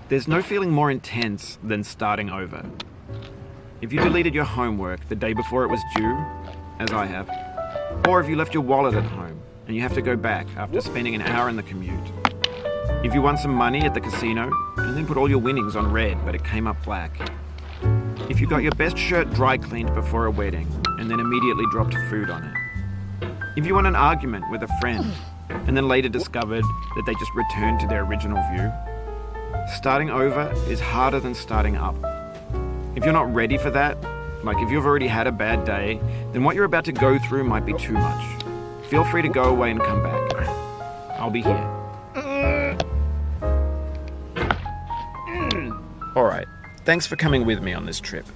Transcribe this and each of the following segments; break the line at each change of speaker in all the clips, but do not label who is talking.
There's no feeling more intense than starting over. If you deleted your homework the day before it was due, as I have, or if you left your wallet at home and you have to go back after spending an hour in the commute. If you won some money at the casino and then put all your winnings on red but it came up black. If you got your best shirt dry cleaned before a wedding and then immediately dropped food on it. If you won an argument with a friend and then later discovered that they just returned to their original view. Starting over is harder than starting up. If you're not ready for that, like if you've already had a bad day, then what you're about to go through might be too much. Feel free to go away and come back. I'll be here. Alright, thanks for coming with me on this trip.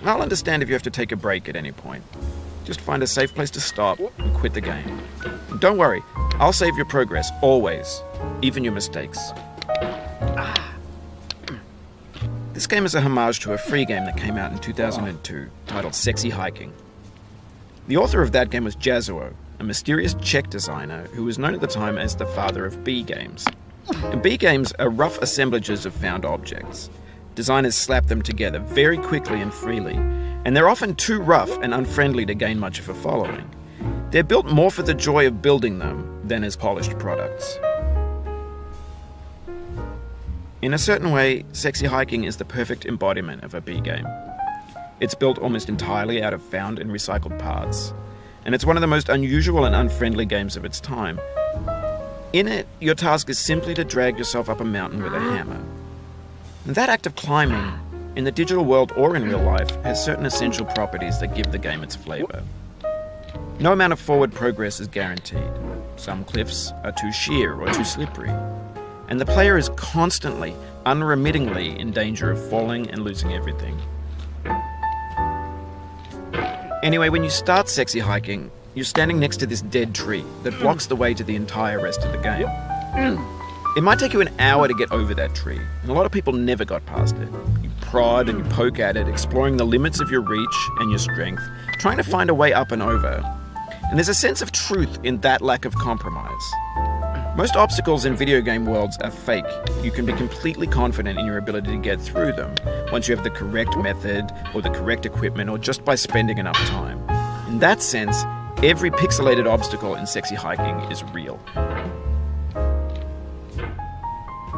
I'll understand if you have to take a break at any point. Just find a safe place to stop and quit the game. Don't worry, I'll save your progress, always, even your mistakes. This game is a homage to a free game that came out in 2002, titled Sexy Hiking. The author of that game was Jazuo, a mysterious Czech designer who was known at the time as the father of B games. And B games are rough assemblages of found objects. Designers slap them together very quickly and freely, and they're often too rough and unfriendly to gain much of a following. They're built more for the joy of building them than as polished products. In a certain way, Sexy Hiking is the perfect embodiment of a B game. It's built almost entirely out of found and recycled parts, and it's one of the most unusual and unfriendly games of its time. In it, your task is simply to drag yourself up a mountain with a hammer. And that act of climbing, in the digital world or in real life, has certain essential properties that give the game its flavor. No amount of forward progress is guaranteed. Some cliffs are too sheer or too slippery. And the player is constantly, unremittingly in danger of falling and losing everything. Anyway, when you start Sexy Hiking, you're standing next to this dead tree that blocks the way to the entire rest of the game. It might take you an hour to get over that tree, and a lot of people never got past it. You prod and you poke at it, exploring the limits of your reach and your strength, trying to find a way up and over. And there's a sense of truth in that lack of compromise. Most obstacles in video game worlds are fake. You can be completely confident in your ability to get through them once you have the correct method or the correct equipment or just by spending enough time. In that sense, every pixelated obstacle in Sexy Hiking is real.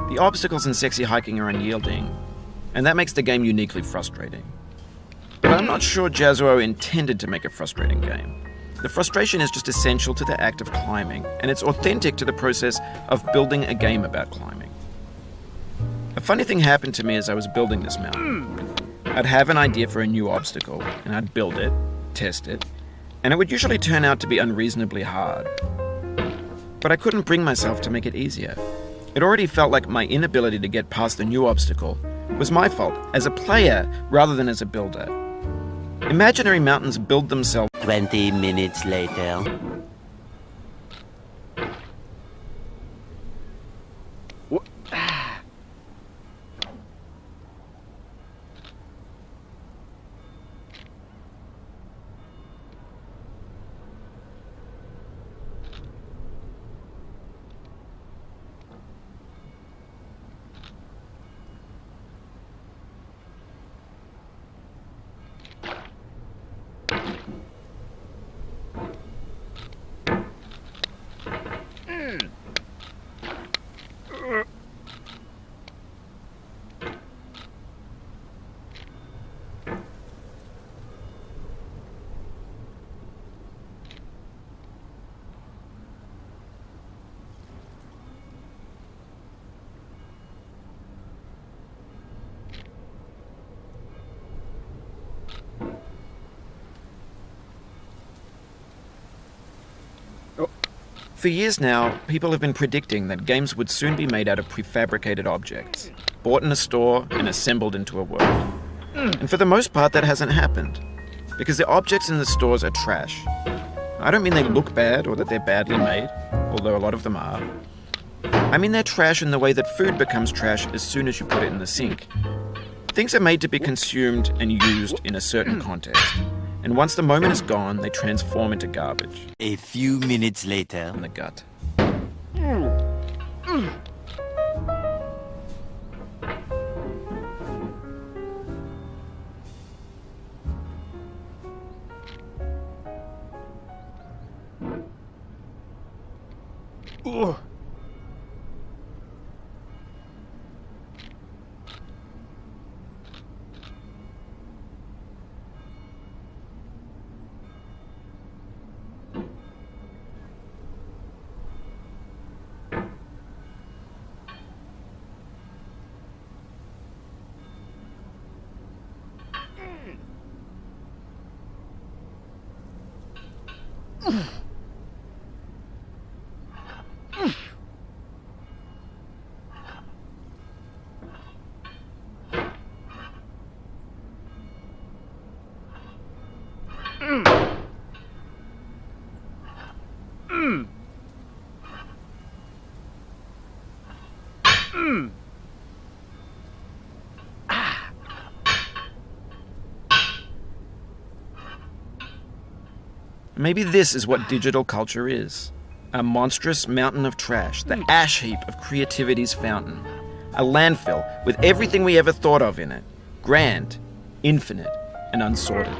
The obstacles in Sexy Hiking are unyielding, and that makes the game uniquely frustrating. But I'm not sure Jazuo intended to make a frustrating game. The frustration is just essential to the act of climbing, and it's authentic to the process of building a game about climbing. A funny thing happened to me as I was building this mountain. I'd have an idea for a new obstacle, and I'd build it, test it, and it would usually turn out to be unreasonably hard. But I couldn't bring myself to make it easier. It already felt like my inability to get past the new obstacle was my fault as a player rather than as a builder. Imaginary mountains build themselves.
20 minutes later.
For years now, people have been predicting that games would soon be made out of prefabricated objects, bought in a store and assembled into a world. And for the most part, that hasn't happened, because the objects in the stores are trash. I don't mean they look bad or that they're badly made, although a lot of them are. I mean they're trash in the way that food becomes trash as soon as you put it in the sink. Things are made to be consumed and used in a certain context, and once the moment is gone, they transform into garbage.
A few minutes later.
In the gut. Maybe this is what digital culture is. A monstrous mountain of trash, the ash heap of creativity's fountain. A landfill with everything we ever thought of in it. Grand, infinite, and unsorted.